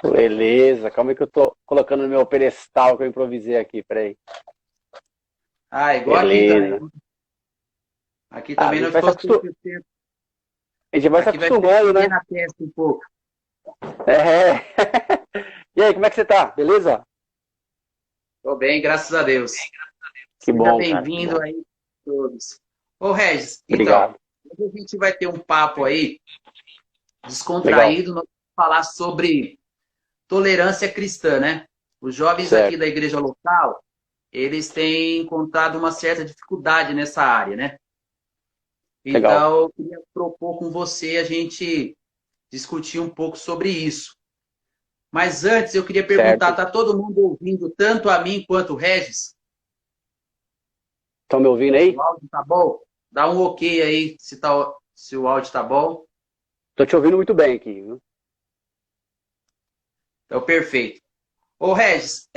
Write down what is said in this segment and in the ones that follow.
Beleza, calma aí que eu tô colocando no meu pedestal que eu improvisei aqui, peraí. Ah, igual aqui também. Beleza. Aqui Ah, a também gente não vai se ficou acostumando, 100%. a gente vai se Aqui vai ficar acostumando, tremendo né? a testa um pouco. É. E aí, como é que você tá? Beleza? Tô bem, graças a Deus. Que Seja bom, cara, que bem-vindo bom. aí todos. Ô, Regis, então, Obrigado. hoje a gente vai ter um papo aí Legal. descontraído, nós vamos falar sobre tolerância cristã, né? Os jovens aqui Certo. da igreja local, eles têm encontrado uma certa dificuldade nessa área, né? Legal. Então, eu queria propor com você a gente discutir um pouco sobre isso. Mas antes, eu queria perguntar, Certo. tá todo mundo ouvindo tanto a mim quanto o Regis? Estão me ouvindo O aí? áudio tá bom? Dá um ok aí se o áudio tá bom. Tô te ouvindo muito bem aqui, viu? Então, perfeito. Ô, Regis,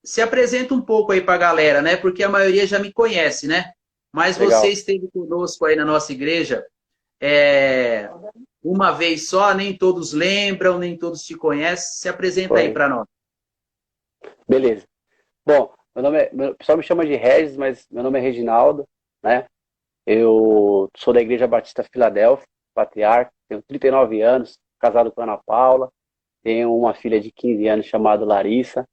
se apresenta um pouco aí para a galera, né? Porque a maioria já me conhece, né? Mas você Legal. esteve conosco aí na nossa igreja é, uma vez só, nem todos lembram, nem todos te conhecem. Se apresenta aí Foi. para nós. Beleza. Bom, o pessoal me chama de Regis, mas meu nome é Reginaldo, né? Eu sou da Igreja Batista Filadélfia, patriarca, tenho 39 anos, casado com a Ana Paula, tenho uma filha de 15 anos chamada Larissa.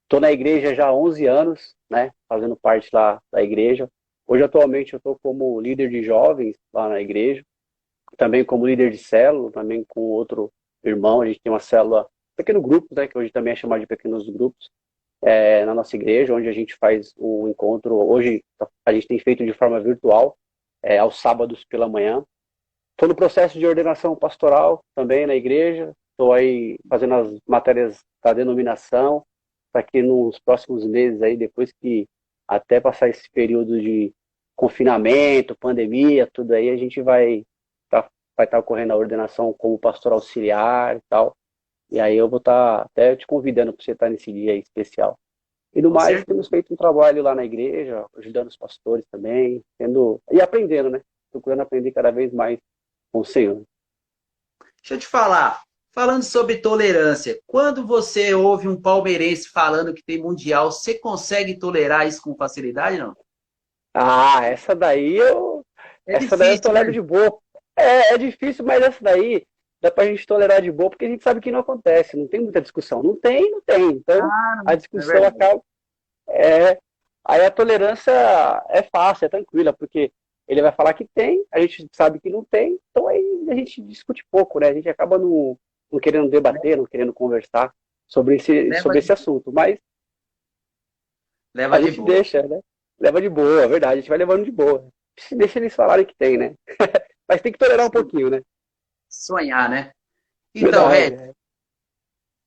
Estou na igreja já há 11 anos, né, fazendo parte lá da igreja. Hoje, atualmente, eu estou como líder de jovens lá na igreja, também como líder de célula, também com outro irmão. A gente tem uma célula, pequeno grupo, né, que hoje também é chamado de pequenos grupos, na nossa igreja, onde a gente faz o encontro. Hoje a gente tem feito de forma virtual, aos sábados pela manhã. Estou no processo de ordenação pastoral também na igreja. Estou aí fazendo as matérias da denominação, para que nos próximos meses aí, depois que até passar esse período de confinamento, pandemia, tudo aí, a gente vai estar ocorrendo a ordenação como pastor auxiliar e tal. E aí eu vou estar até te convidando para você estar nesse dia aí especial. E no Com mais, temos certeza. feito um trabalho lá na igreja, ajudando os pastores também, e aprendendo, né? Procurando aprender cada vez mais com o Senhor. Deixa eu te falar. Falando sobre tolerância, quando você ouve um palmeirense falando que tem mundial, você consegue tolerar isso com facilidade, não? Ah, É essa daí eu difícil, tolero né? de boa. É difícil, mas essa daí dá pra gente tolerar de boa, porque a gente sabe que não acontece, não tem muita discussão. Não tem, não tem. Então, Ah, a é discussão verdade. acaba. É, aí a tolerância é fácil, é tranquila, porque ele vai falar que tem, a gente sabe que não tem, então aí a gente discute pouco, né? A gente acaba não querendo debater, não querendo conversar Leva sobre de, esse assunto, mas leva a de gente boa. deixa, né? Leva de boa, é verdade, a gente vai levando de boa. Deixa eles falarem que tem, né? Mas tem que tolerar um pouquinho, né? Sonhar, né? Então, Verdade,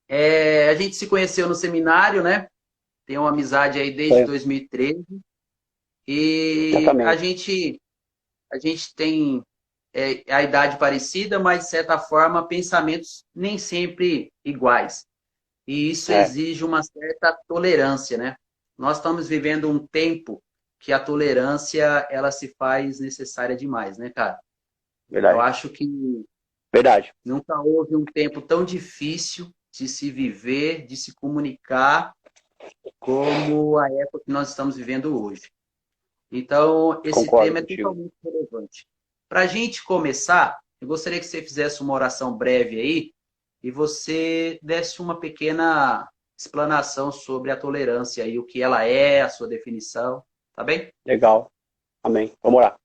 Red, a gente se conheceu no seminário, né? Tem uma amizade aí desde é, 2013 e a exatamente. gente a gente tem a idade parecida, mas de certa forma pensamentos nem sempre iguais. E isso É, exige uma certa tolerância, né? Nós estamos vivendo um tempo que a tolerância ela se faz necessária demais, né, cara? Eu verdade. acho que Verdade. nunca houve um tempo tão difícil de se viver, de se comunicar, como a época que nós estamos vivendo hoje. Então, esse Concordo tema é contigo. totalmente relevante. Para a gente começar, eu gostaria que você fizesse uma oração breve aí e você desse uma pequena explanação sobre a tolerância e o que ela é, a sua definição, tá bem? Legal. Amém. Vamos orar.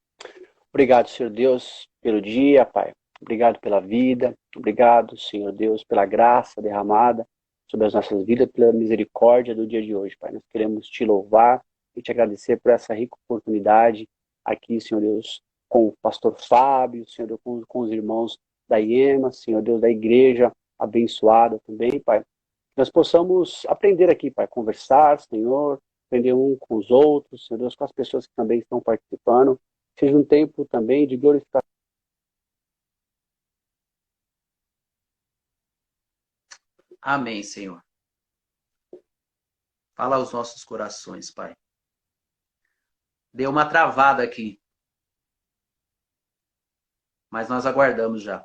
Obrigado, Senhor Deus, pelo dia, Pai. Obrigado pela vida. Obrigado, Senhor Deus, pela graça derramada sobre as nossas vidas, pela misericórdia do dia de hoje, Pai. Nós queremos te louvar e te agradecer por essa rica oportunidade aqui, Senhor Deus, com o pastor Fábio, Senhor Deus, com os irmãos da IEMA, Senhor Deus, da igreja abençoada também, Pai. Nós possamos aprender aqui, Pai, conversar, Senhor, aprender um com os outros, Senhor Deus, com as pessoas que também estão participando. Seja um tempo também de glorificação. Amém, Senhor. Fala aos nossos corações, Pai. Deu uma travada aqui, mas nós aguardamos já.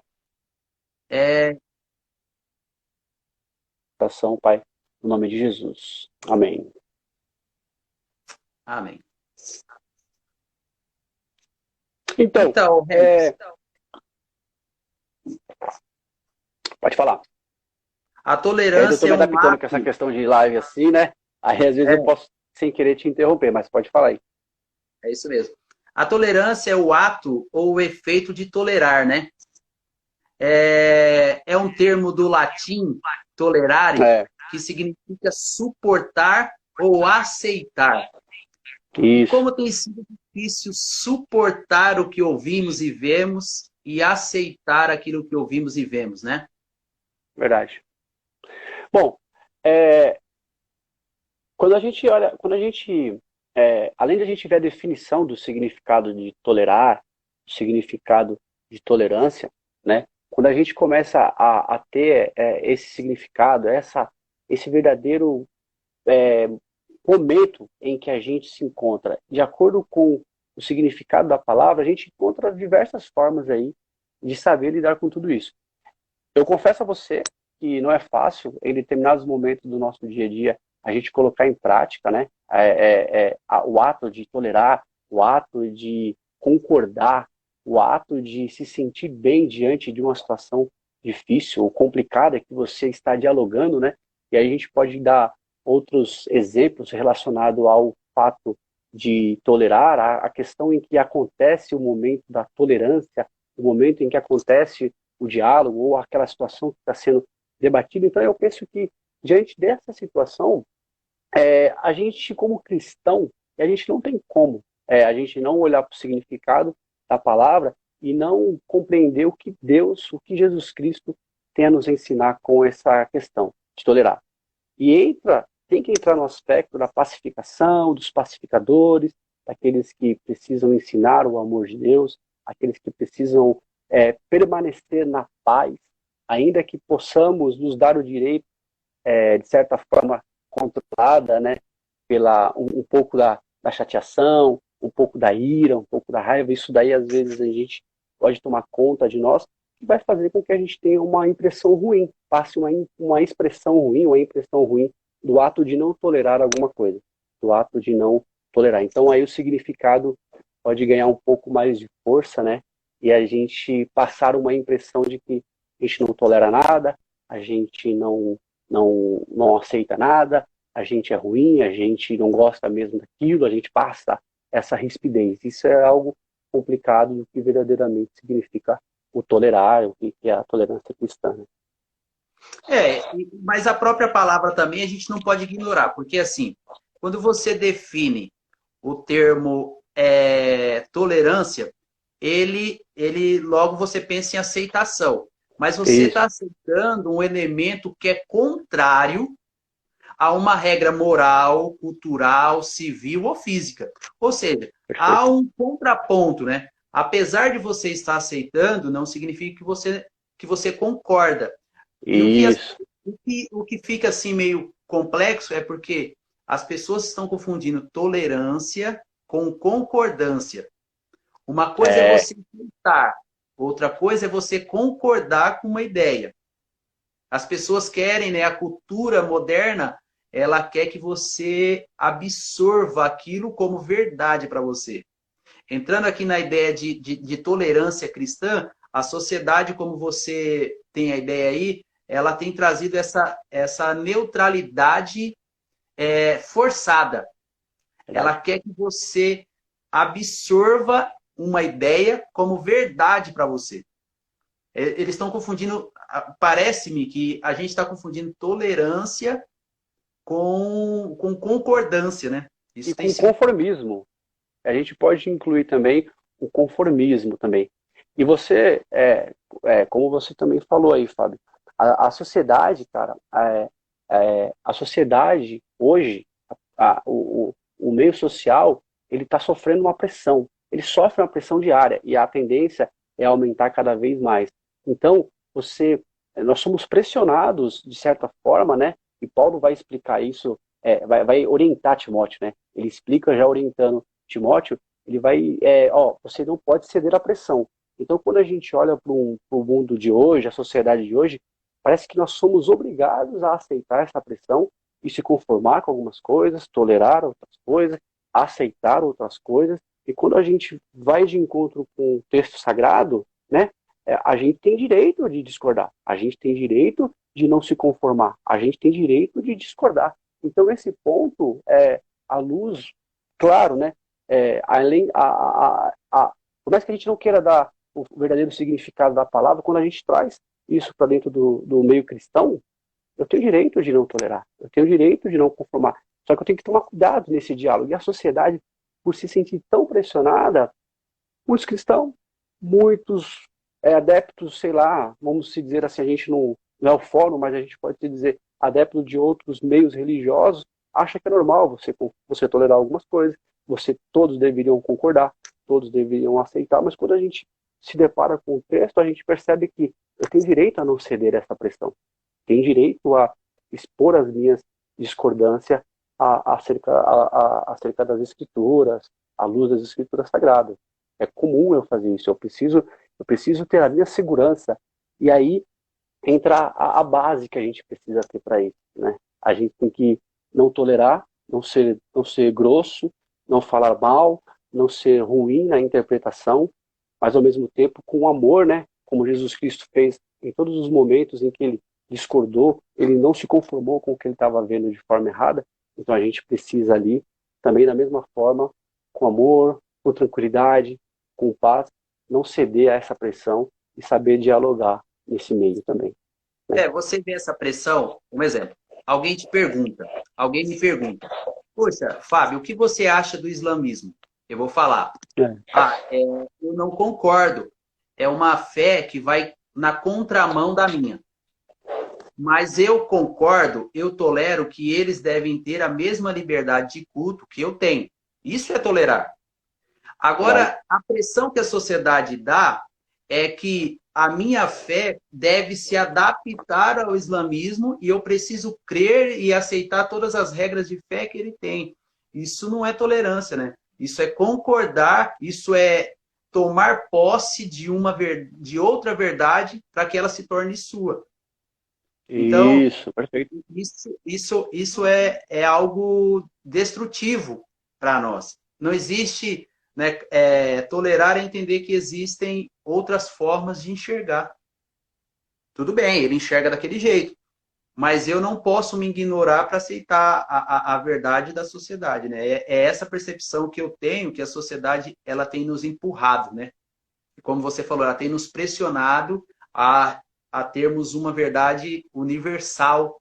É, libertação, Pai, no nome de Jesus. Amém. Amém. Então, pode falar. A Eu tolerância estou é me um adaptando com ato. essa questão de live assim, né? Aí às vezes eu posso, sem querer, te interromper, mas pode falar aí. É isso mesmo. A tolerância é o ato ou o efeito de tolerar, né? É um termo do latim, tolerare, É, que significa suportar ou aceitar. E isso, como tem sido difícil suportar o que ouvimos e vemos e aceitar aquilo que ouvimos e vemos, né? verdade. Bom, é, além de a gente ver a definição do significado de tolerar, do significado de tolerância, né? Quando a gente começa a ter esse significado, esse verdadeiro momento em que a gente se encontra, de acordo com o significado da palavra, a gente encontra diversas formas aí de saber lidar com tudo isso. Eu confesso a você que não é fácil, em determinados momentos do nosso dia a dia, a gente colocar em prática, né, o ato de tolerar, o ato de concordar, o ato de se sentir bem diante de uma situação difícil ou complicada que você está dialogando, né? E aí a gente pode dar outros exemplos relacionados ao fato de tolerar, a questão em que acontece o momento da tolerância, o momento em que acontece o diálogo ou aquela situação que está sendo debatida. Então, eu penso que, diante dessa situação, a gente, como cristão, a gente não tem como a gente não olhar para o significado da palavra e não compreender o que Deus, o que Jesus Cristo tem a nos ensinar com essa questão de tolerar. E tem que entrar no aspecto da pacificação, dos pacificadores, daqueles que precisam ensinar o amor de Deus, aqueles que precisam permanecer na paz, ainda que possamos nos dar o direito, de certa forma, controlada, né, um pouco da chateação, um pouco da ira, um pouco da raiva. Isso daí, às vezes, a gente pode tomar conta de nós, que vai fazer com que a gente tenha uma impressão ruim, passe uma expressão ruim, uma impressão ruim do ato de não tolerar alguma coisa, do ato de não tolerar. Então, aí o significado pode ganhar um pouco mais de força, né? E a gente passar uma impressão de que a gente não tolera nada, a gente não aceita nada, a gente é ruim, a gente não gosta mesmo daquilo, a gente passa essa rispidez. Isso é algo complicado do que verdadeiramente significa o tolerar, o que é a tolerância cristã. Né? Mas a própria palavra também a gente não pode ignorar, porque assim, quando você define o termo tolerância, ele logo você pensa em aceitação. Mas você está aceitando um elemento que é contrário a uma regra moral, cultural, civil ou física. Ou seja, há um contraponto, né? Apesar de você estar aceitando, não significa que você concorda. E o que fica assim meio complexo é porque as pessoas estão confundindo tolerância com concordância. Uma coisa é você aceitar, outra coisa é você concordar com uma ideia. As pessoas querem, né, a cultura moderna, ela quer que você absorva aquilo como verdade para você. Entrando aqui na ideia de tolerância cristã, a sociedade, como você tem a ideia aí, ela tem trazido essa neutralidade forçada. Ela quer que você absorva uma ideia como verdade para você. Eles estão confundindo, parece-me que a gente está confundindo tolerância com concordância, né? Isso e tem com sido... conformismo. A gente pode incluir também o conformismo também. E você, como você também falou aí, Fábio, a sociedade, cara, a sociedade hoje, o meio social, ele está sofrendo uma pressão. Ele sofre uma pressão diária e a tendência é aumentar cada vez mais. Então, nós somos pressionados, de certa forma, né? E Paulo vai explicar isso, vai orientar Timóteo, né? Ele explica já orientando Timóteo, ele vai, você não pode ceder à pressão. Então, quando a gente olha para o mundo de hoje, a sociedade de hoje, parece que nós somos obrigados a aceitar essa pressão e se conformar com algumas coisas, tolerar outras coisas, aceitar outras coisas. E quando a gente vai de encontro com o texto sagrado, né, a gente tem direito de discordar, a gente tem direito de não se conformar, a gente tem direito de discordar. Então, esse ponto, a luz, claro, né, além, por mais que a gente não queira dar o verdadeiro significado da palavra, quando a gente traz isso para dentro do meio cristão, eu tenho direito de não tolerar, eu tenho direito de não conformar. Só que eu tenho que tomar cuidado nesse diálogo. E a sociedade, por se sentir tão pressionada, muitos cristãos, muitos adeptos, sei lá, vamos se dizer assim, a gente não é o fórum, mas a gente pode se dizer adeptos de outros meios religiosos, acha que é normal você tolerar algumas coisas, todos deveriam concordar, todos deveriam aceitar, mas quando a gente se depara com o texto, a gente percebe que eu tenho direito a não ceder a essa pressão, tenho direito a expor as minhas discordâncias acerca das escrituras, à luz das escrituras sagradas. É comum eu fazer isso, eu preciso ter a minha segurança, e aí entra a base que a gente precisa ter para isso, né? A gente tem que não tolerar, não ser grosso, não falar mal, não ser ruim na interpretação, mas ao mesmo tempo com amor, né? Como Jesus Cristo fez em todos os momentos em que ele discordou, ele não se conformou com o que ele estava vendo de forma errada. Então a gente precisa ali, também da mesma forma, com amor, com tranquilidade, com paz, não ceder a essa pressão e saber dialogar nesse meio também. Né? Você vê essa pressão, um exemplo. Alguém me pergunta, poxa, Fábio, o que você acha do islamismo? Eu vou falar, eu não concordo. É uma fé que vai na contramão da minha. Mas eu concordo, eu tolero que eles devem ter a mesma liberdade de culto que eu tenho. Isso é tolerar. Agora, a pressão que a sociedade dá é que a minha fé deve se adaptar ao islamismo e eu preciso crer e aceitar todas as regras de fé que ele tem. Isso não é tolerância, né? Isso é concordar, isso é tomar posse de outra verdade para que ela se torne sua. Então, Isso, perfeito. isso é algo destrutivo para nós. Não existe, né, tolerar é entender que existem outras formas de enxergar. Tudo bem, ele enxerga daquele jeito, mas eu não posso me ignorar para aceitar a verdade da sociedade. Né? É essa percepção que eu tenho, que a sociedade ela tem nos empurrado. Né? Como você falou, ela tem nos pressionado a termos uma verdade universal,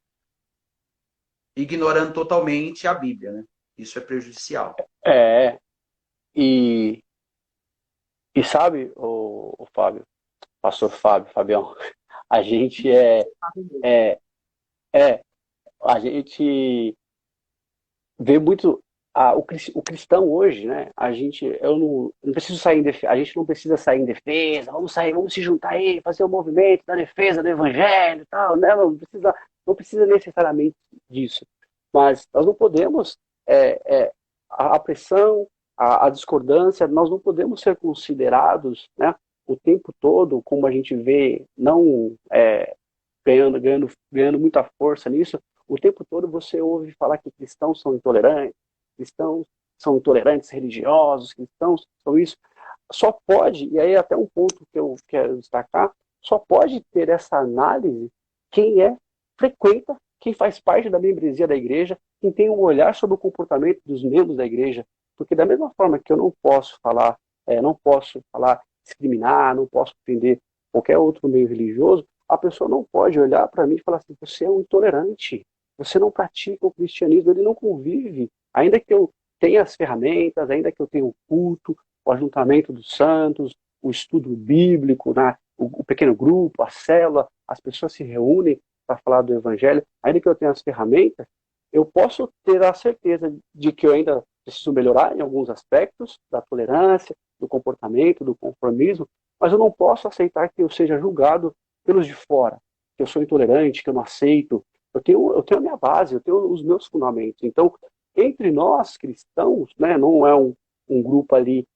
ignorando totalmente a Bíblia, né? Isso é prejudicial. É, e, e sabe, o Fábio, pastor Fábio, Fabião, a gente é, é, a gente vê muito o cristão hoje, né? Eu não preciso sair a gente não precisa sair em defesa, vamos se juntar aí, fazer um movimento da defesa do evangelho e tal, né? Não precisa necessariamente disso, mas nós não podemos a pressão, a discordância, nós não podemos ser considerados, né? O tempo todo, como a gente vê, não ganhando muita força nisso. O tempo todo você ouve falar que cristãos são intolerantes religiosos, cristãos são isso. Só pode, e aí até um ponto que eu quero destacar, só pode ter essa análise quem frequenta, quem faz parte da membresia da igreja, quem tem um olhar sobre o comportamento dos membros da igreja. Porque da mesma forma que eu não posso falar discriminar, não posso ofender qualquer outro meio religioso, a pessoa não pode olhar para mim e falar assim, você é um intolerante, você não pratica o cristianismo, ele não convive. Ainda que eu tenha as ferramentas, ainda que eu tenha o culto, o ajuntamento dos santos, o estudo bíblico, né, o pequeno grupo, a célula, as pessoas se reúnem para falar do evangelho, ainda que eu tenha as ferramentas, eu posso ter a certeza de que eu ainda preciso melhorar em alguns aspectos da tolerância, do comportamento, do conformismo, mas eu não posso aceitar que eu seja julgado pelos de fora, que eu sou intolerante, que eu não aceito. Eu tenho a minha base, eu tenho os meus fundamentos. Então, entre nós cristãos, né, não é um grupo ali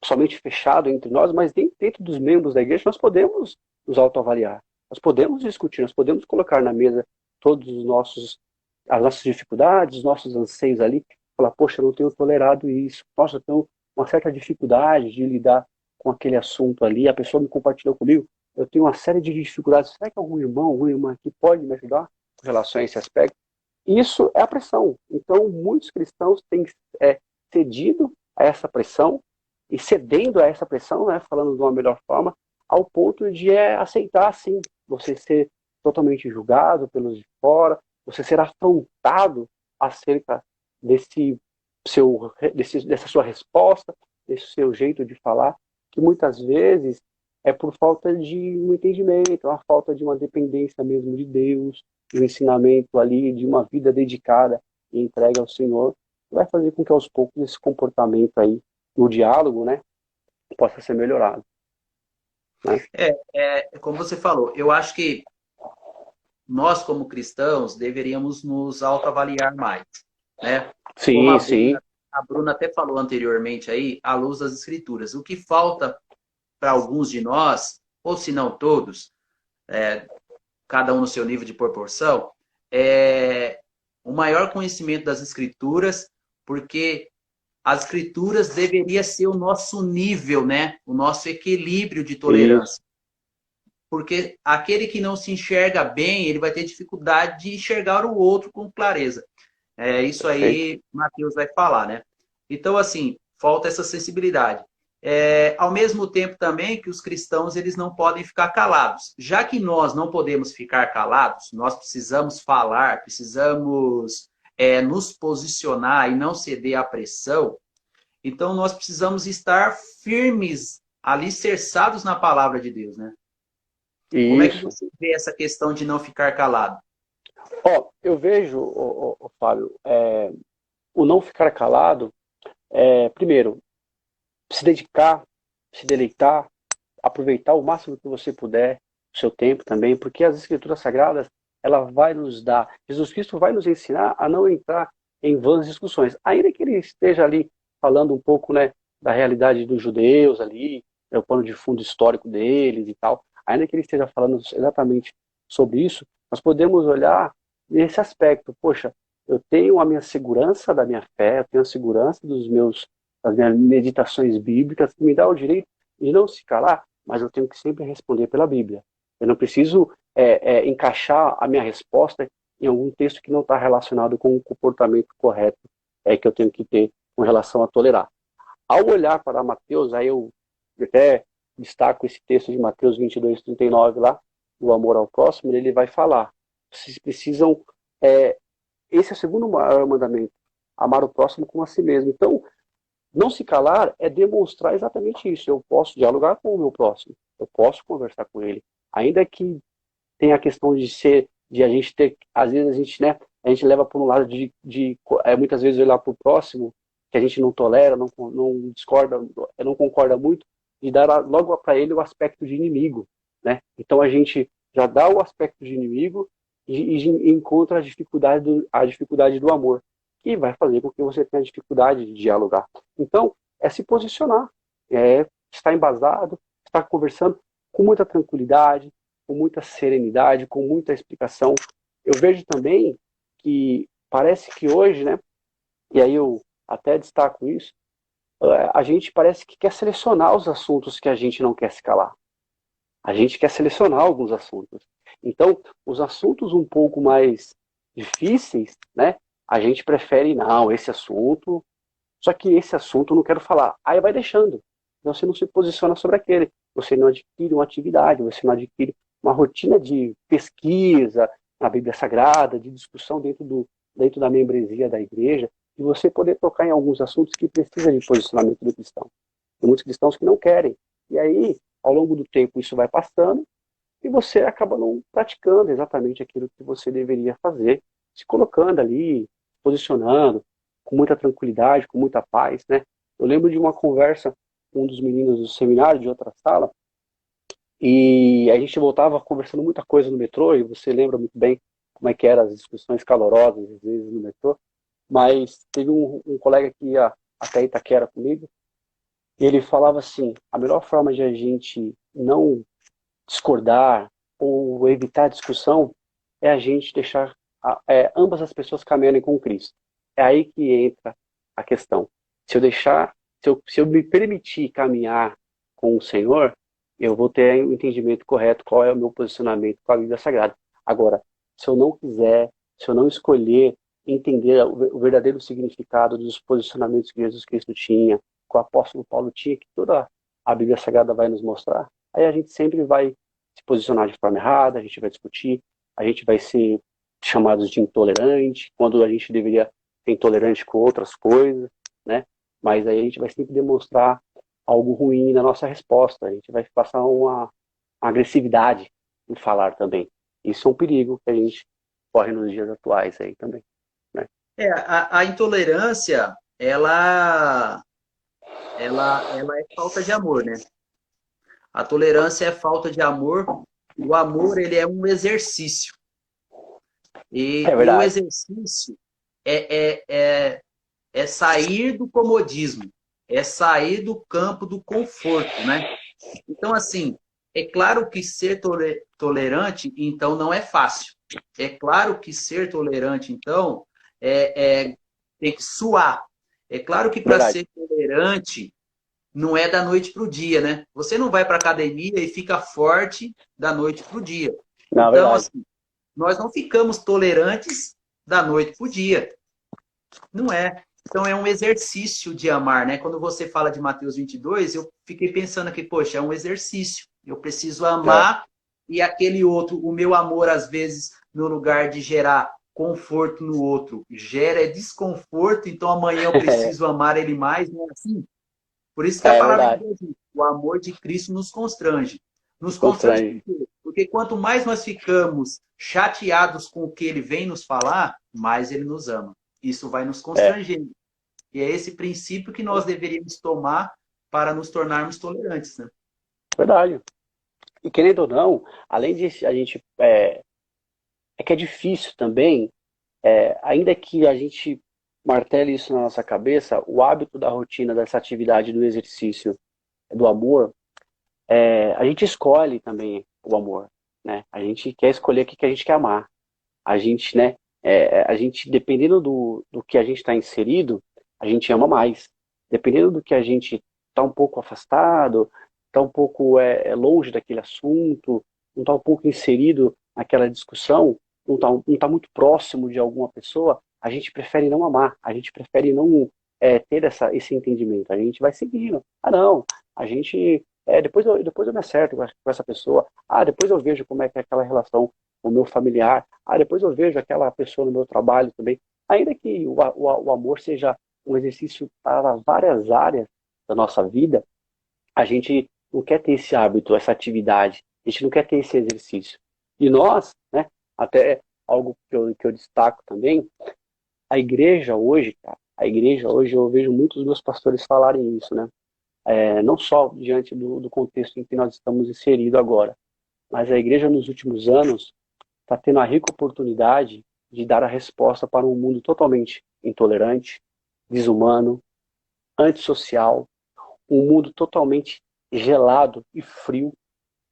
somente fechado entre nós, mas dentro dos membros da igreja nós podemos nos autoavaliar. Nós podemos discutir, nós podemos colocar na mesa todos as nossas dificuldades, os nossos anseios ali, falar, poxa, eu não tenho tolerado isso, nossa, eu tenho uma certa dificuldade de lidar com aquele assunto ali, a pessoa me compartilhou comigo, eu tenho uma série de dificuldades, será que algum irmão, alguma irmã aqui pode me ajudar com relação a esse aspecto? Isso é a pressão. Então, muitos cristãos têm cedido a essa pressão e cedendo a essa pressão, né, falando de uma melhor forma, ao ponto de aceitar, sim, você ser totalmente julgado pelos de fora, você ser afrontado acerca dessa sua resposta, desse seu jeito de falar, que muitas vezes é por falta de um entendimento, uma falta de uma dependência mesmo de Deus, de um ensinamento ali, de uma vida dedicada e entregue ao Senhor, vai fazer com que aos poucos esse comportamento aí, no diálogo, né, possa ser melhorado. Né? Como você falou, eu acho que nós, como cristãos, deveríamos nos autoavaliar mais, né? Como Sim, sim. A Bruna até falou anteriormente aí, à luz das Escrituras. O que falta para alguns de nós, ou se não todos, cada um no seu nível de proporção, é o maior conhecimento das Escrituras, porque as Escrituras deveria ser o nosso nível, né? O nosso equilíbrio de Isso. tolerância. Porque aquele que não se enxerga bem, ele vai ter dificuldade de enxergar o outro com clareza. Isso Perfeito. aí Mateus vai falar, né? Então, assim, falta essa sensibilidade. Ao mesmo tempo também que os cristãos eles não podem ficar calados. Já que nós não podemos ficar calados, nós precisamos falar, precisamos nos posicionar e não ceder à pressão. Então, nós precisamos estar firmes, alicerçados na palavra de Deus, né? Como é que Isso. você vê essa questão de não ficar calado? Eu vejo, Fábio, o não ficar calado, primeiro, se dedicar, se deleitar, aproveitar o máximo que você puder, o seu tempo também, porque as Escrituras Sagradas, ela vai nos dar, Jesus Cristo vai nos ensinar a não entrar em vãs discussões, ainda que ele esteja ali falando um pouco, né, da realidade dos judeus ali, o pano de fundo histórico deles e tal, ainda que ele esteja falando exatamente sobre isso, nós podemos olhar nesse aspecto, poxa, eu tenho a minha segurança da minha fé, eu tenho a segurança das minhas meditações bíblicas, que me dá o direito de não se calar, mas eu tenho que sempre responder pela Bíblia. Eu não preciso encaixar a minha resposta em algum texto que não está relacionado com o comportamento correto que eu tenho que ter com relação a tolerar. Ao olhar para Mateus, aí eu até destaco esse texto de Mateus 22:39 lá, do amor ao próximo, ele vai falar, vocês precisam, esse é o segundo maior mandamento, amar o próximo como a si mesmo. Então, não se calar é demonstrar exatamente isso. Eu posso dialogar com o meu próximo, eu posso conversar com ele, ainda que tenha a questão de a gente ter, às vezes né, a gente leva para um lado muitas vezes olhar para o próximo, que a gente não tolera, não discorda, não concorda muito, e dar logo para ele o aspecto de inimigo, né? Então a gente já dá o aspecto de inimigo e encontra a dificuldade do amor, que vai fazer com que você tenha dificuldade de dialogar. Então, é se posicionar, estar embasado, estar conversando com muita tranquilidade, com muita serenidade, com muita explicação. Eu vejo também que parece que hoje, né, e aí eu até destaco isso, a gente parece que quer selecionar os assuntos que a gente não quer se calar. A gente quer selecionar alguns assuntos. Então, os assuntos um pouco mais difíceis, né, a gente prefere, não, esse assunto, só que esse assunto eu não quero falar. Aí vai deixando. Você não se posiciona sobre aquele. Você não adquire uma atividade, você não adquire uma rotina de pesquisa na Bíblia Sagrada, de discussão dentro da membresia da igreja, e você poder tocar em alguns assuntos que precisam de posicionamento do cristão. Tem muitos cristãos que não querem. E aí, ao longo do tempo, isso vai passando e você acaba não praticando exatamente aquilo que você deveria fazer, se colocando ali, posicionando, com muita tranquilidade, com muita paz, né? Eu lembro de uma conversa com um dos meninos do seminário, de outra sala, e a gente voltava conversando muita coisa no metrô, e você lembra muito bem como é que eram as discussões calorosas, às vezes, no metrô, mas teve um colega que ia até Itaquera comigo, e ele falava assim, a melhor forma de a gente não discordar, ou evitar a discussão é a gente deixar ambas as pessoas caminharem com Cristo. É aí que entra a questão. Se eu deixar, se eu me permitir caminhar com o Senhor, eu vou ter o entendimento correto, qual é o meu posicionamento com a Bíblia Sagrada. Agora, se eu não quiser, se eu não escolher entender o verdadeiro significado dos posicionamentos que Jesus Cristo tinha, que o apóstolo Paulo tinha, que toda a Bíblia Sagrada vai nos mostrar, aí a gente sempre vai se posicionar de forma errada, a gente vai discutir, a gente vai ser chamados de intolerante, quando a gente deveria ser intolerante com outras coisas, né? Mas aí a gente vai sempre demonstrar algo ruim na nossa resposta, a gente vai passar uma agressividade em falar também. Isso é um perigo que a gente corre nos dias atuais aí também, né? A intolerância, ela é falta de amor, né? A tolerância é falta de amor. O amor, ele é um exercício. É E o verdade. exercício é sair do comodismo, é sair do campo do conforto, né? Então, assim, é claro que ser tolerante, então, não é fácil. É claro que ser tolerante, então, tem que suar. É claro que para Verdade. ser tolerante, não é da noite para o dia, né? Você não vai para academia e fica forte da noite para o dia. Não, Então, verdade. assim, nós não ficamos tolerantes da noite para o dia. Não é. Então é um exercício de amar, né? Quando você fala de Mateus 22, eu fiquei pensando aqui, poxa, é um exercício. Eu preciso É. amar e aquele outro, o meu amor, às vezes, no lugar de gerar conforto no outro, gera desconforto, então amanhã eu preciso amar ele mais, não é assim? Por isso que a É palavra de verdade. Deus diz, o amor de Cristo nos constrange. Nos constrange por Constrange. quê? Porque quanto mais nós ficamos chateados com o que ele vem nos falar, mais ele nos ama. Isso vai nos É constrangendo. E é esse princípio que nós deveríamos tomar para nos tornarmos tolerantes, né? verdade. E querendo ou não, além de a gente. É que é difícil também, ainda que a gente martele isso na nossa cabeça, o hábito da rotina, dessa atividade do exercício, do amor, a gente escolhe também o amor, né? A gente quer escolher o que a gente quer amar. A gente, né? A gente, dependendo do que a gente está inserido, a gente ama mais. Dependendo do que a gente está um pouco afastado, está um pouco longe daquele assunto, não está um pouco inserido naquela discussão, não tá muito próximo de alguma pessoa, a gente prefere não amar, a gente prefere não ter esse entendimento. A gente vai seguindo. Ah, não, a gente. Depois eu me acerto com essa pessoa. Ah, depois eu vejo como é que é aquela relação com o meu familiar. Ah, depois eu vejo aquela pessoa no meu trabalho também. Ainda que o amor seja um exercício para várias áreas da nossa vida, a gente não quer ter esse hábito, essa atividade. A gente não quer ter esse exercício. E nós, né, até algo que eu destaco também, a igreja hoje, cara, a igreja hoje, eu vejo muitos meus pastores falarem isso, né? Não só diante do contexto em que nós estamos inseridos agora, mas a igreja nos últimos anos está tendo a rica oportunidade de dar a resposta para um mundo totalmente intolerante, desumano, antissocial, um mundo totalmente gelado e frio,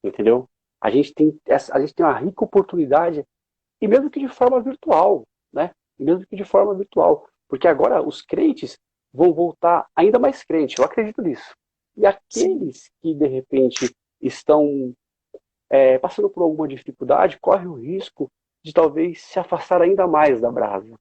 entendeu? A gente tem uma rica oportunidade, e mesmo que de forma virtual, né? E mesmo que de forma virtual, porque agora os crentes vão voltar ainda mais crentes, eu acredito nisso. E Sim. aqueles que de repente estão passando por alguma dificuldade, correm o risco de talvez se afastar ainda mais da brasa.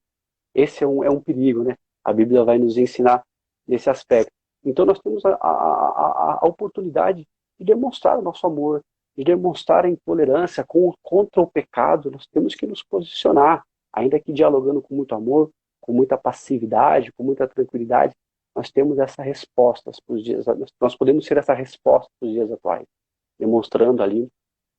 Esse é um perigo, né? A Bíblia vai nos ensinar nesse aspecto. Então nós temos a oportunidade de demonstrar o nosso amor, de demonstrar a intolerância contra o pecado. Nós temos que nos posicionar, ainda que dialogando com muito amor, com muita passividade, com muita tranquilidade. Nós temos essa resposta para os dias. Nós podemos ser essa resposta para os dias atuais, demonstrando ali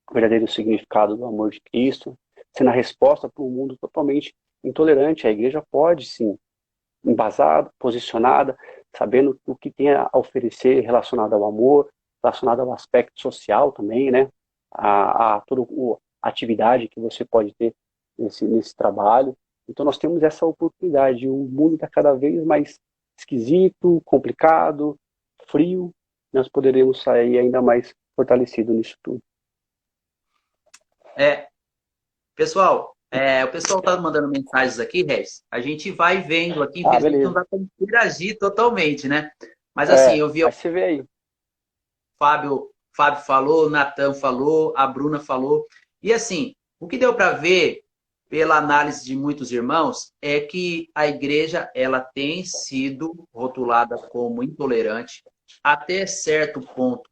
o verdadeiro significado do amor de Cristo, sendo a resposta para um mundo totalmente intolerante. A igreja pode, sim, embasada, posicionada, sabendo o que tem a oferecer relacionado ao amor, relacionado ao aspecto social também, né? A toda a atividade que você pode ter nesse trabalho. Então nós temos essa oportunidade. O mundo está cada vez mais esquisito, complicado, frio. Nós poderemos sair ainda mais fortalecidos nisso tudo. É, pessoal, o pessoal tá mandando mensagens aqui, Regis. A gente vai vendo aqui, Ah, infelizmente não beleza. dá para interagir totalmente, né? Mas assim, eu vi o Mas você vê aí. Fábio falou, o Natan falou, a Bruna falou. E assim, o que deu para ver pela análise de muitos irmãos é que a igreja ela tem sido rotulada como intolerante até certo ponto.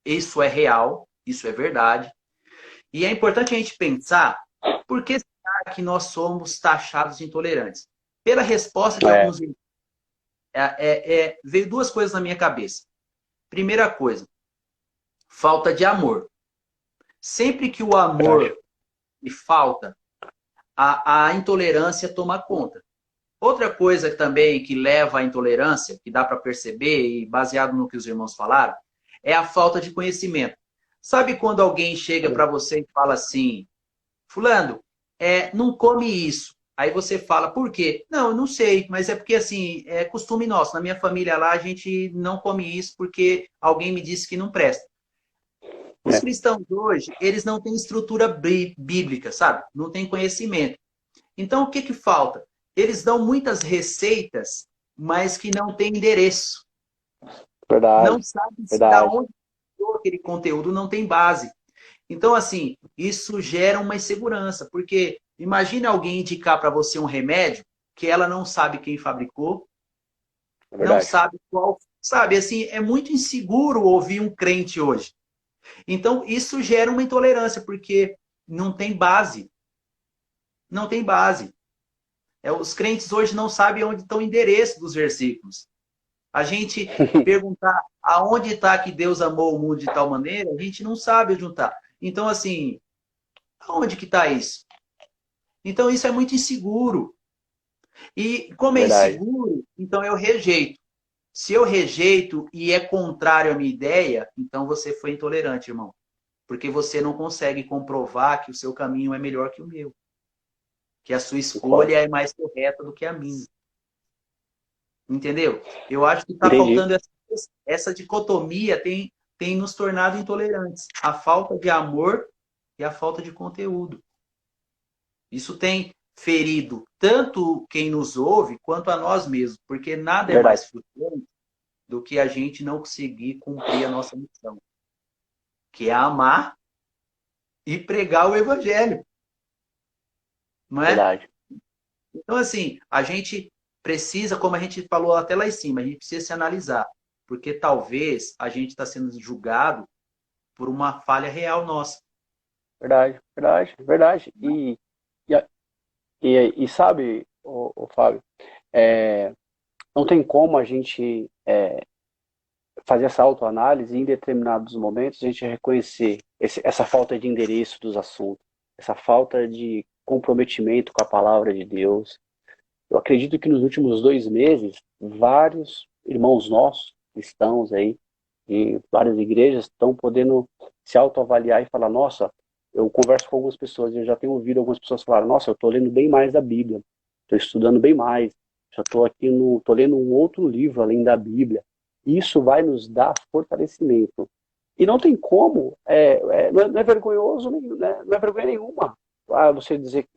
Isso é real, isso é verdade. E é importante a gente pensar por que será que nós somos taxados de intolerantes? Pela resposta de É, alguns irmãos, veio duas coisas na minha cabeça. Primeira coisa, falta de amor. Sempre que o verdade. amor lhe falta, a intolerância toma conta. Outra coisa também que leva à intolerância, que dá para perceber, e baseado no que os irmãos falaram, é a falta de conhecimento. Sabe quando alguém chega para você e fala assim, Fulano, não come isso. Aí você fala, por quê? Não, eu não sei, mas é porque assim, é costume nosso. Na minha família lá, a gente não come isso porque alguém me disse que não presta. Os É, cristãos hoje, eles não têm estrutura bíblica, sabe? Não têm conhecimento. Então, o que que falta? Eles dão muitas receitas, mas que não têm endereço. Não verdade, sabem se da verdade. onde tirou aquele conteúdo, não tem base. Então, assim, isso gera uma insegurança, porque imagine alguém indicar para você um remédio que ela não sabe quem fabricou, É não verdade. sabe qual. Sabe, assim, é muito inseguro ouvir um crente hoje. Então, isso gera uma intolerância, porque não tem base. Não tem base. Os crentes hoje não sabem onde estão o endereço dos versículos. A gente perguntar aonde está que Deus amou o mundo de tal maneira, a gente não sabe onde está. Então, assim, aonde que está isso? Então, isso é muito inseguro. E como é Verdade. inseguro, então eu rejeito. Se eu rejeito e é contrário à minha ideia, então você foi intolerante, irmão. Porque você não consegue comprovar que o seu caminho é melhor que o meu. Que a sua Concordo. escolha é mais correta do que a minha. Entendeu? Eu acho que está Entendi. faltando essa dicotomia tem nos tornado intolerantes. A falta de amor e a falta de conteúdo. Isso tem ferido tanto quem nos ouve quanto a nós mesmos, porque nada é Verdade. mais frustrante do que a gente não conseguir cumprir a nossa missão, que é amar e pregar o evangelho, não é? Verdade. Então, assim, a gente precisa, como a gente falou até lá em cima, a gente precisa se analisar, porque talvez a gente está sendo julgado por uma falha real nossa. Verdade. Verdade. Verdade. E, a- e sabe, o Fábio, é, não tem como a gente fazer essa autoanálise e em determinados momentos a gente reconhecer essa falta de endereço dos assuntos, essa falta de comprometimento com a palavra de Deus. Eu acredito que nos últimos 2 meses, vários irmãos nossos, cristãos aí, em várias igrejas, estão podendo se autoavaliar e falar, nossa, eu converso com algumas pessoas, eu já tenho ouvido algumas pessoas falar, nossa, eu estou lendo bem mais da Bíblia, estou estudando bem mais, já estou aqui estou lendo um outro livro além da Bíblia. Isso vai nos dar fortalecimento. E não tem como, não é vergonhoso, né, não é vergonha nenhuma você dizer,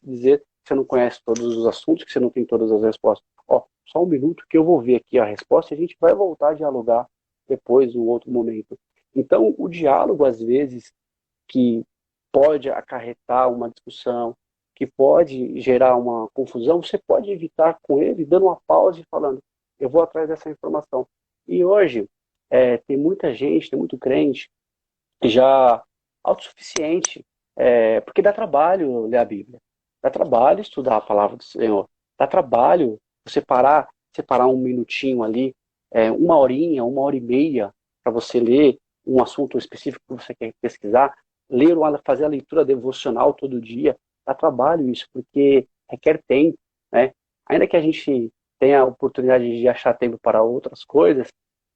dizer que você não conhece todos os assuntos, que você não tem todas as respostas. Ó, só um minuto que eu vou ver aqui a resposta e a gente vai voltar a dialogar depois, em um outro momento. Então, o diálogo, às vezes, que pode acarretar uma discussão, que pode gerar uma confusão, você pode evitar com ele, dando uma pausa e falando, eu vou atrás dessa informação. E hoje, tem muita gente, tem muito crente, já autossuficiente, porque dá trabalho ler a Bíblia, dá trabalho estudar a palavra do Senhor, dá trabalho você separar um minutinho ali, 1 horinha, 1 hora e meia, para você ler um assunto específico que você quer pesquisar, fazer a leitura devocional todo dia, dá trabalho isso, porque requer tempo, né? Ainda que a gente tenha a oportunidade de achar tempo para outras coisas,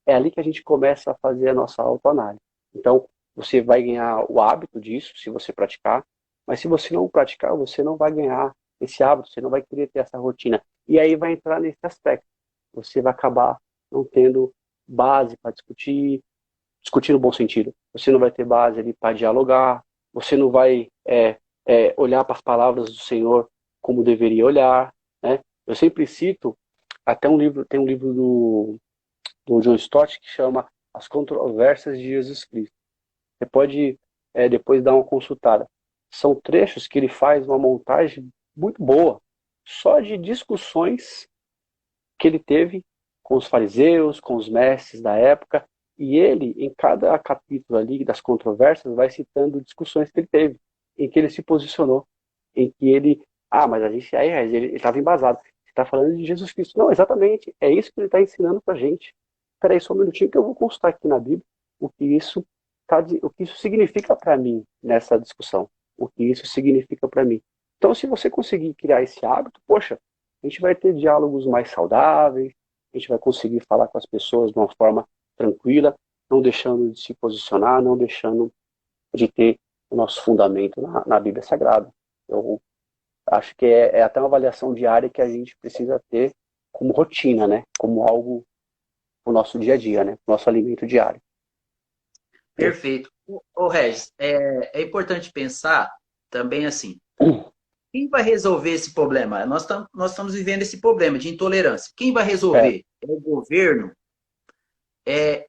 é ali que a gente começa a fazer a nossa autoanálise. Então, você vai ganhar o hábito disso, se você praticar, mas se você não praticar, você não vai ganhar esse hábito, você não vai querer ter essa rotina. E aí vai entrar nesse aspecto. Você vai acabar não tendo base para discutir no bom sentido. Você não vai ter base ali para dialogar, você não vai olhar para as palavras do Senhor como deveria olhar, né? Eu sempre cito até um livro, tem um livro do John Stott que chama As Controvérsias de Jesus Cristo. Você pode depois dar uma consultada. São trechos que ele faz uma montagem muito boa, só de discussões que ele teve com os fariseus, com os mestres da época, e ele, em cada capítulo ali das controvérsias, vai citando discussões que ele teve, em que ele se posicionou, em que ele, mas a gente, ele estava embasado. Você está falando de Jesus Cristo. Não, exatamente, é isso que ele está ensinando para a gente. Espera aí só um minutinho que eu vou consultar aqui na Bíblia o que isso significa para mim nessa discussão, o que isso significa para mim. Então, se você conseguir criar esse hábito, poxa, a gente vai ter diálogos mais saudáveis, a gente vai conseguir falar com as pessoas de uma forma tranquila, não deixando de se posicionar, não deixando de ter o nosso fundamento na Bíblia Sagrada. Eu acho que é até uma avaliação diária que a gente precisa ter como rotina, né? Como algo para o nosso dia a dia, né? Nosso alimento diário. Perfeito. Ô Regis, é importante pensar também assim, quem vai resolver esse problema? Nós estamos vivendo esse problema de intolerância. Quem vai resolver? É o governo?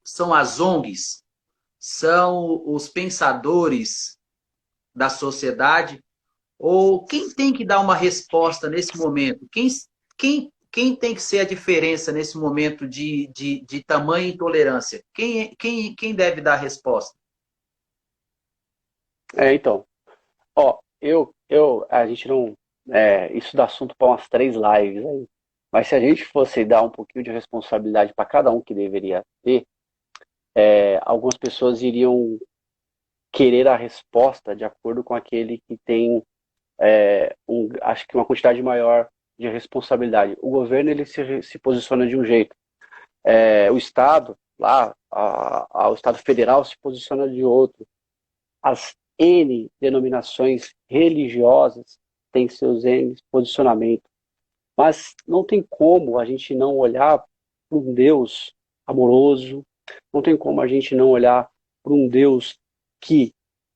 São as ONGs? São os pensadores da sociedade? Ou quem tem que dar uma resposta nesse momento? Quem tem que ser a diferença nesse momento de tamanha intolerância? Quem deve dar a resposta? Então, a gente não, isso dá assunto para umas 3 lives aí, mas se a gente fosse dar um pouquinho de responsabilidade para cada um que deveria ter, algumas pessoas iriam querer a resposta de acordo com aquele que tem, acho que uma quantidade maior de responsabilidade. O governo ele se posiciona de um jeito, o Estado, lá, o Estado Federal se posiciona de outro. As N denominações religiosas têm seus N posicionamentos, mas não tem como a gente não olhar para um Deus amoroso, não tem como a gente não olhar para um Deus que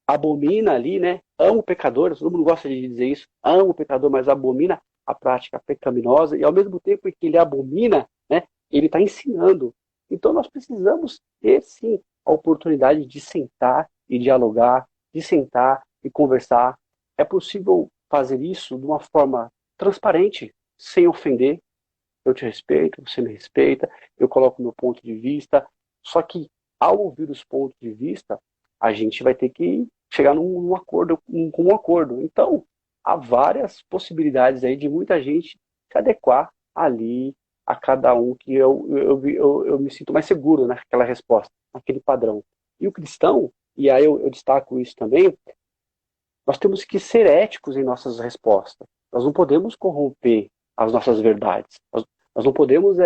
abomina ali, né? Ama o pecador, todo mundo gosta de dizer isso, ama o pecador, mas abomina a prática pecaminosa, e ao mesmo tempo que ele abomina, né? Ele está ensinando. Então nós precisamos ter, sim, a oportunidade de sentar e dialogar, de sentar e conversar. É possível fazer isso de uma forma transparente, sem ofender. Eu te respeito, você me respeita, eu coloco meu ponto de vista. Só que, ao ouvir os pontos de vista, a gente vai ter que chegar num acordo, com um acordo. Então, há várias possibilidades aí de muita gente se adequar ali a cada um que eu me sinto mais seguro naquela resposta, naquele padrão. E o cristão, e aí eu destaco isso também, nós temos que ser éticos em nossas respostas. Nós não podemos corromper as nossas verdades. Nós não podemos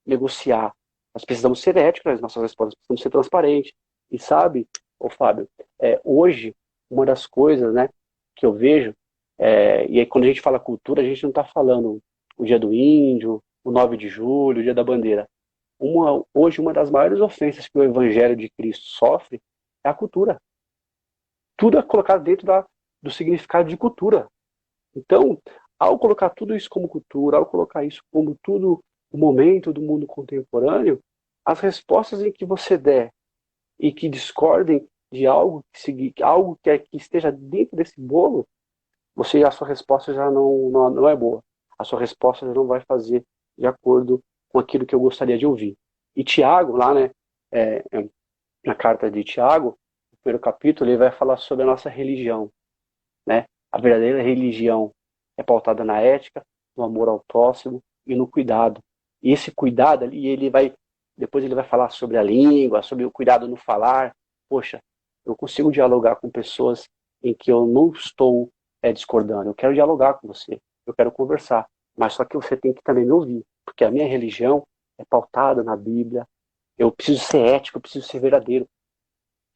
negociar. Nós precisamos ser éticos nas nossas respostas, precisamos ser transparentes. E sabe, Fábio, hoje, uma das coisas, né, que eu vejo, e aí quando a gente fala cultura, a gente não está falando o dia do índio, o 9 de julho, o dia da bandeira. Hoje, uma das maiores ofensas que o Evangelho de Cristo sofre é a cultura. Tudo é colocado dentro do significado de cultura. Então, ao colocar tudo isso como cultura, ao colocar isso como tudo o momento do mundo contemporâneo, as respostas em que você der e que discordem de algo que esteja dentro desse bolo, a sua resposta já não é boa. A sua resposta já não vai fazer de acordo com aquilo que eu gostaria de ouvir. E Tiago, lá, né, na carta de Tiago, no primeiro capítulo, ele vai falar sobre a nossa religião, né? A verdadeira religião é pautada na ética, no amor ao próximo e no cuidado. E esse cuidado ali, depois ele vai falar sobre a língua, sobre o cuidado no falar. Poxa, eu consigo dialogar com pessoas em que eu não estou discordando. Eu quero dialogar com você, eu quero conversar. Mas só que você tem que também me ouvir, porque a minha religião é pautada na Bíblia. Eu preciso ser ético, eu preciso ser verdadeiro.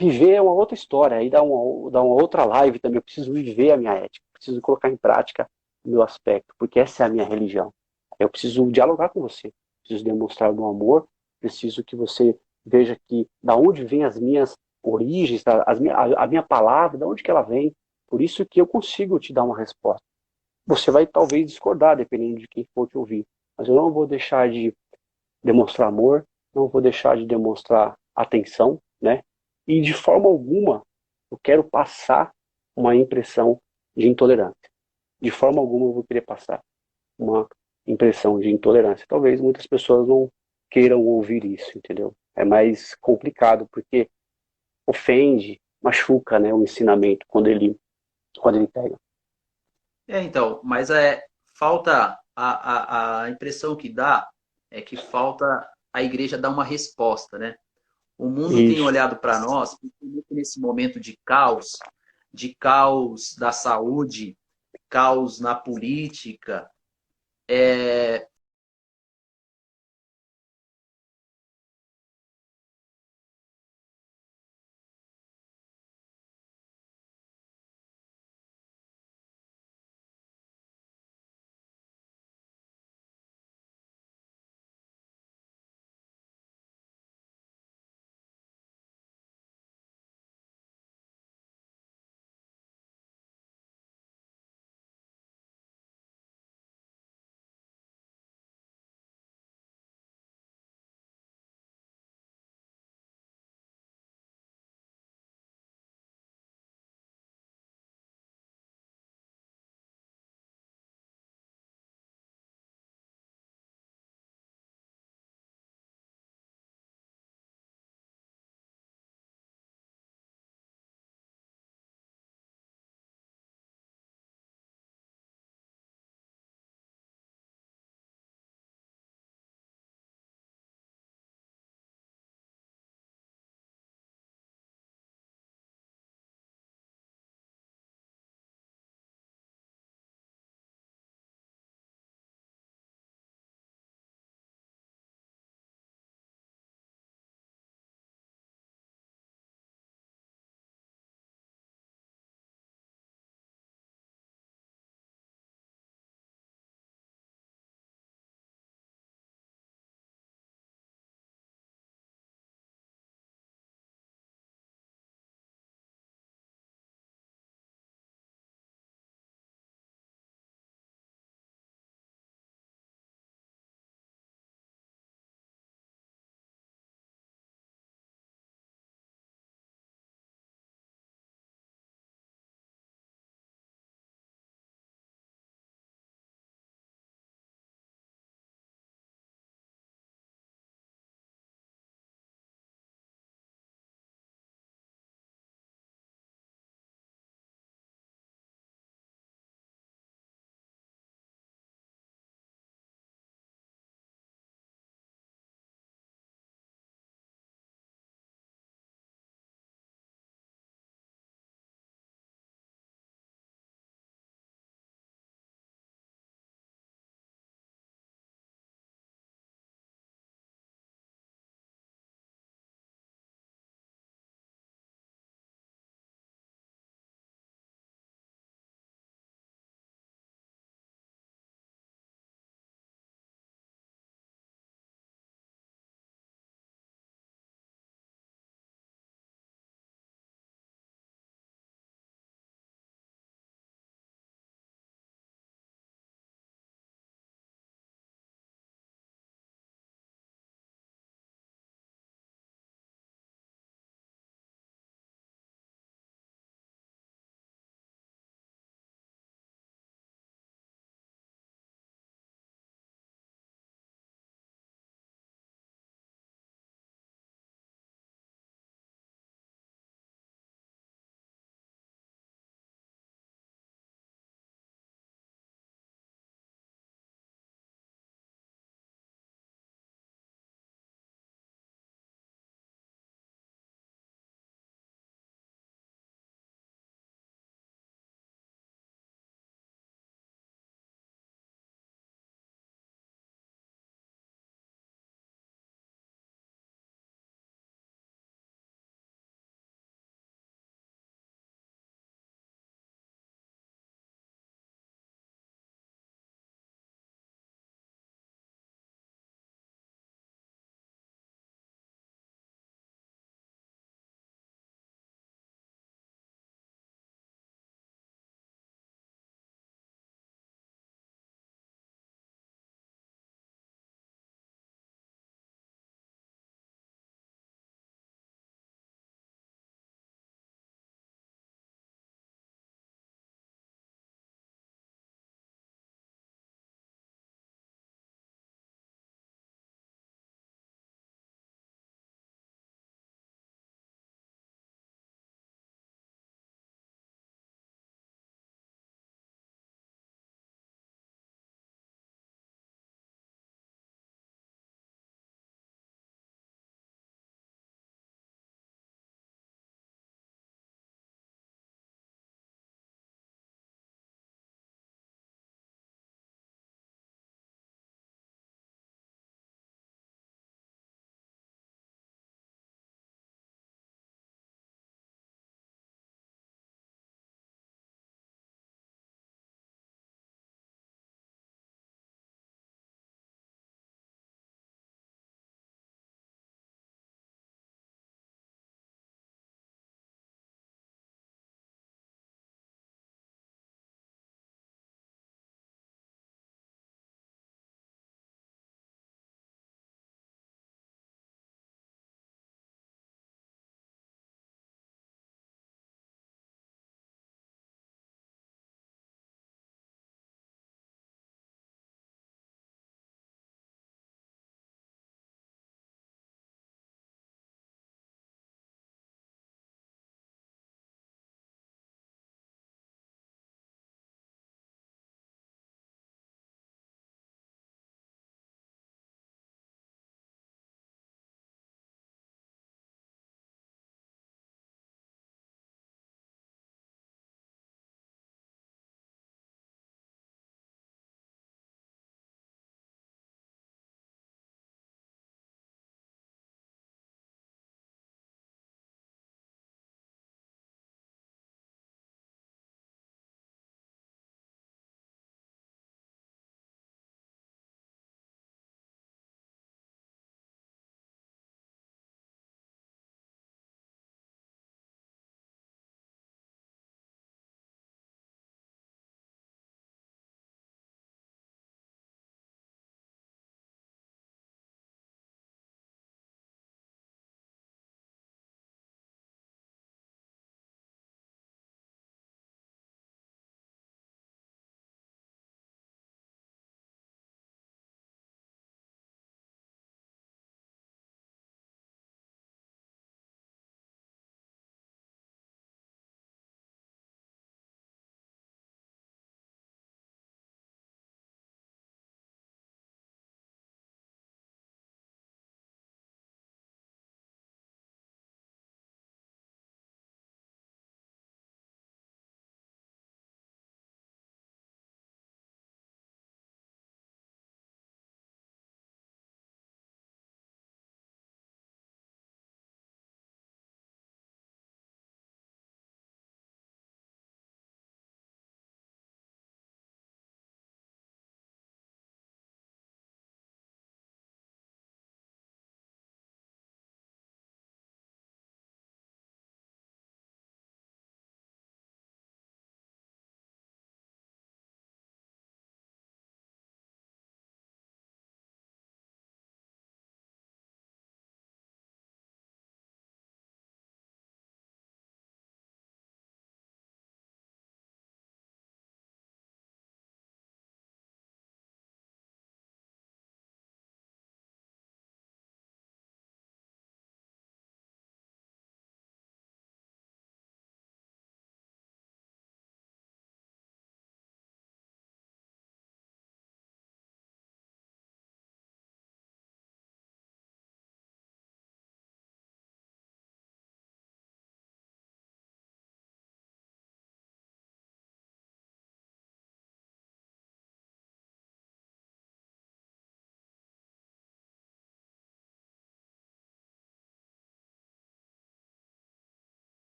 Viver é uma outra história, aí dá uma outra live também. Eu preciso viver a minha ética, preciso colocar em prática o meu aspecto, porque essa é a minha religião. Eu preciso dialogar com você, preciso demonstrar o meu amor, preciso que você veja que da onde vêm origens, a minha palavra, de onde que ela vem. Por isso que eu consigo te dar uma resposta. Você vai talvez discordar, dependendo de quem for te ouvir. Mas eu não vou deixar de demonstrar amor, não vou deixar de demonstrar atenção, né? E de forma alguma eu quero passar uma impressão de intolerância. De forma alguma eu vou querer passar uma impressão de intolerância. Talvez muitas pessoas não queiram ouvir isso, entendeu? É mais complicado, porque ofende, machuca, né, o ensinamento quando ele pega. Então, mas falta a impressão que dá é que falta a igreja dar uma resposta, né? O mundo tem Isso. olhado para nós, principalmente nesse momento de caos da saúde, caos na política,